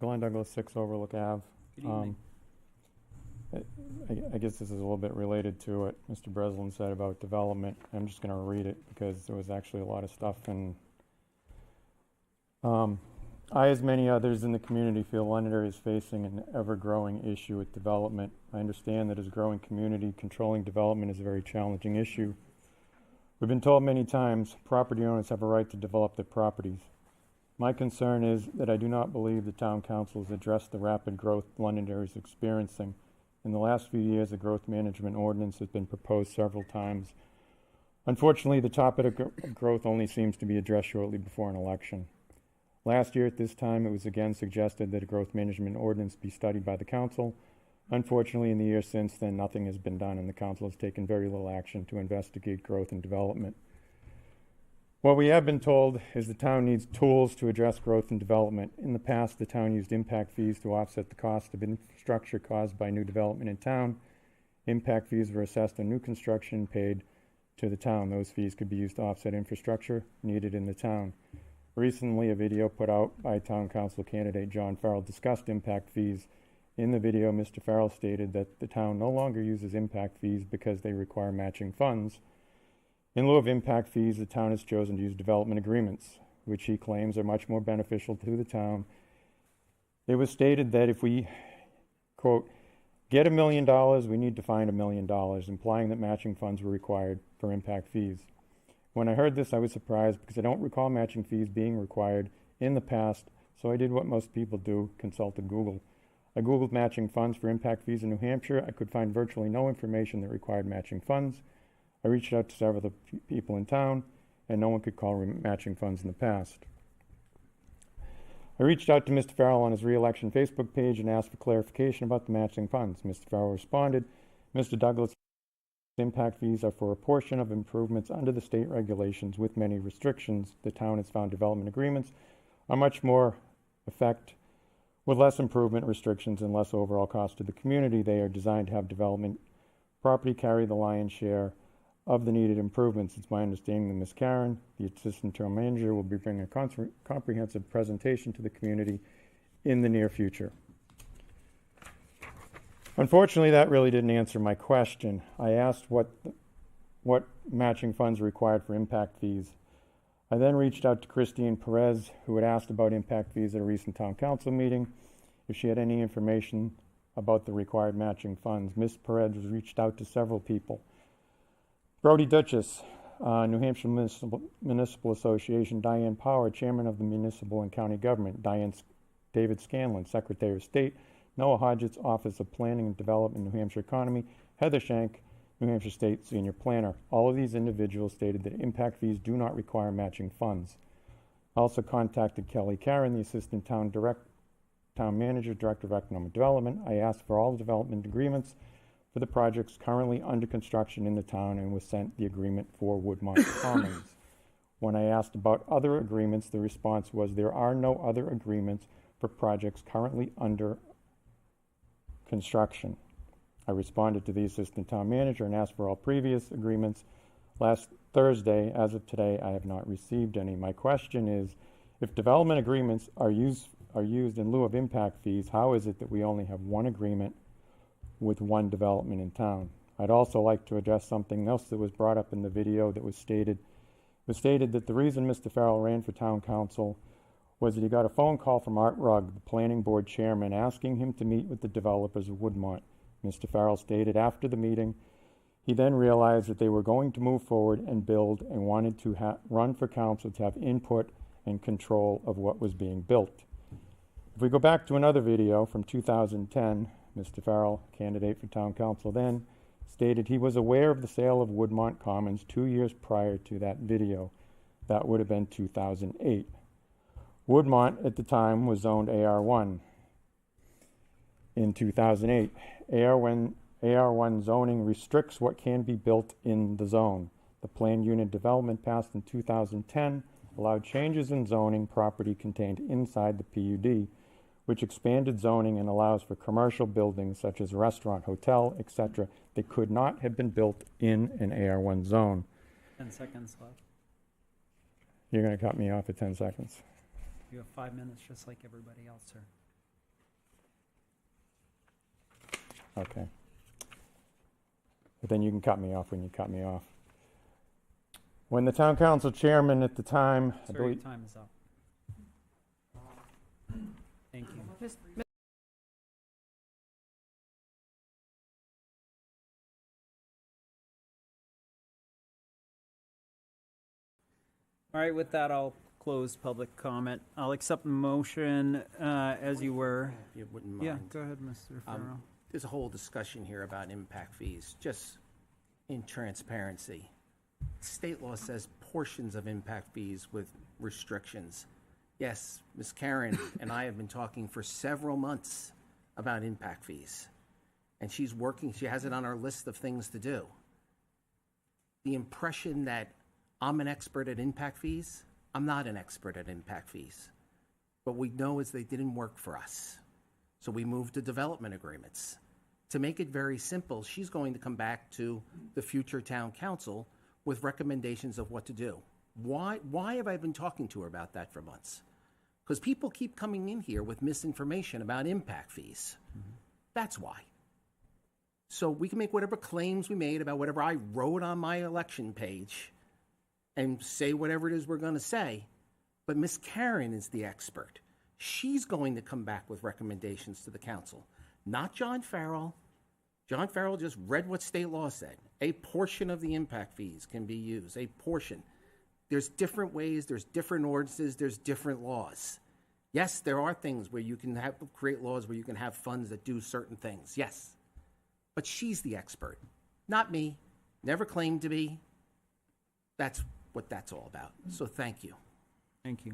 Glenn Douglas, 6 Overlook Ave. Good evening. I guess this is a little bit related to what Mr. Breslin said about development. I'm just going to read it because there was actually a lot of stuff. And I, as many others in the community, feel Londonderry is facing an ever-growing issue with development. I understand that as a growing community, controlling development is a very challenging issue. We've been told many times property owners have a right to develop their properties. My concern is that I do not believe the town council has addressed the rapid growth Londonderry is experiencing. In the last few years, a growth management ordinance has been proposed several times. Unfortunately, the topic of growth only seems to be addressed shortly before an election. Last year at this time, it was again suggested that a growth management ordinance be studied by the council. Unfortunately, in the years since then, nothing has been done, and the council has taken very little action to investigate growth and development. What we have been told is the town needs tools to address growth and development. In the past, the town used impact fees to offset the cost of infrastructure caused by new development in town. Impact fees were assessed on new construction and paid to the town. Those fees could be used to offset infrastructure needed in the town. Recently, a video put out by town council candidate John Farrell discussed impact fees. In the video, Mr. Farrell stated that the town no longer uses impact fees because they require matching funds. In lieu of impact fees, the town has chosen to use development agreements, which he claims are much more beneficial to the town. It was stated that if we, quote, get $1 million, we need to find $1 million, implying that matching funds were required for impact fees. When I heard this, I was surprised because I don't recall matching fees being required in the past, so I did what most people do, consulted Google. I Googled matching funds for impact fees in New Hampshire. I could find virtually no information that required matching funds. I reached out to several people in town, and no one could call matching funds in the past. I reached out to Mr. Farrell on his re-election Facebook page and asked for clarification about the matching funds. Mr. Farrell responded, Mr. Douglas, impact fees are for a portion of improvements under the state regulations with many restrictions. The town has found development agreements are much more effect with less improvement restrictions and less overall cost to the community. They are designed to have development property carry the lion's share of the needed improvements. It's my understanding that Ms. Karen, the assistant town manager, will be bringing a comprehensive presentation to the community in the near future. Unfortunately, that really didn't answer my question. I asked what matching funds are required for impact fees. I then reached out to Christine Perez, who had asked about impact fees at a recent town council meeting, if she had any information about the required matching funds. Ms. Perez reached out to several people. Brody Duchess, New Hampshire Municipal Association, Diane Power, Chairman of the Municipal and County Government, David Scanlon, Secretary of State, Noah Hodgetts, Office of Planning and Development, New Hampshire Economy, Heather Shank, New Hampshire State Senior Planner. All of these individuals stated that impact fees do not require matching funds. I also contacted Kelly Karen, the Assistant Town Manager, Director of Economic Development. I asked for all the development agreements for the projects currently under construction in the town and was sent the agreement for Woodmont Commons. When I asked about other agreements, the response was there are no other agreements for projects currently under construction. I responded to the assistant town manager and asked for all previous agreements. Last Thursday, as of today, I have not received any. My question is, if development agreements are used in lieu of impact fees, how is it that we only have one agreement with one development in town? I'd also like to address something else that was brought up in the video that was stated. It was stated that the reason Mr. Farrell ran for town council was that he got a phone call from Art Rugg, the planning board chairman, asking him to meet with the developers of Woodmont. Mr. Farrell stated after the meeting, he then realized that they were going to move forward and build and wanted to run for council to have input and control of what was being built. If we go back to another video from 2010, Mr. Farrell, candidate for town council then, stated he was aware of the sale of Woodmont Commons 2 years prior to that video. That would have been 2008. Woodmont at the time was zoned AR1. In 2008, AR1 zoning restricts what can be built in the zone. The planned unit development passed in 2010 allowed changes in zoning property contained inside the PUD, which expanded zoning and allows for commercial buildings such as restaurant, hotel, etc. that could not have been built in an AR1 zone. 10 seconds left. You're going to cut me off at 10 seconds. You have 5 minutes just like everybody else, sir. Okay. But then you can cut me off when you cut me off. When the town council chairman at the time, I Sir, your believe, time is up. Thank you. All right, with that, I'll close public comment. I'll accept the motion as you were. If you wouldn't Yeah, mind. go ahead, Mr. Farrell. There's a whole discussion here about impact fees, just in transparency. State law says portions of impact fees with restrictions. Yes, Ms. Karen and I have been talking for several months about impact fees. And she's working, she has it on our list of things to do. The impression that I'm an expert at impact fees, I'm not an expert at impact fees. What we know is they didn't work for us. So we moved to development agreements. To make it very simple, she's going to come back to the future town council with recommendations of what to do. Why have I been talking to her about that for months? Because people keep coming in here with misinformation about impact fees. That's why. So we can make whatever claims we made about whatever I wrote on my election page and say whatever it is we're going to say, but Miss Karen is the expert. She's going to come back with recommendations to the council, not John Farrell. John Farrell just read what state law said. A portion of the impact fees can be used, a portion. There's different ways, there's different ordinances, there's different laws. Yes, there are things where you can create laws where you can have funds that do certain things, yes. But she's the expert, not me, never claimed to be. That's what that's all about. So thank you. Thank you.